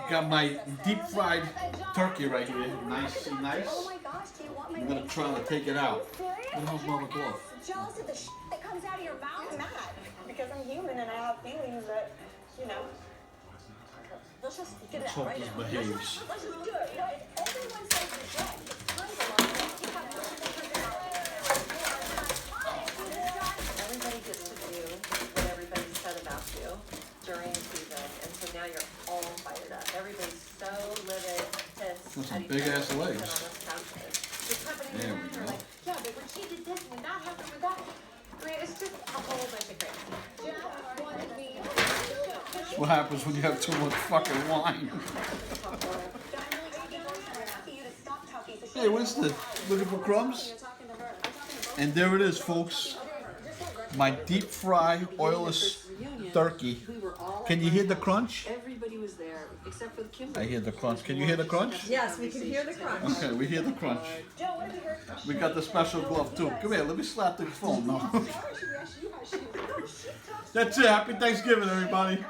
Got my deep fried turkey right here. Nice, nice. Oh my gosh, do you want my I'm gonna try to take it out. What the hell's wrong with glove? jealous of the that comes out of your mouth? I'm mad because I'm human and I have feelings that, you know. Let's just get it out Hope right this now. behaves. Let's just do it. You know, if everyone says it's right, it's time to lie. You have to everybody gets to do what everybody said about you during the season, and so now you're all fired up. Everybody's so livid, pissed. With some at each big other ass that sit legs. on those couches. The company There we owners are go. like, yeah, but when she did this, when that happened, with that. I mean, it's just a whole bunch of crazy. Jeff wanted me. That's what happens when you have too much fucking wine. Hey, what's this? Looking for crumbs? And there it is, folks. My deep fry, oilless turkey. Can you hear the crunch? Everybody was there except for the Kimberly. I hear the crunch. Can you hear the crunch? Yes, we can hear the crunch. Okay, we hear the crunch. We got the special glove too. Come here, let me slap the phone. No. That's it. Happy Thanksgiving, everybody.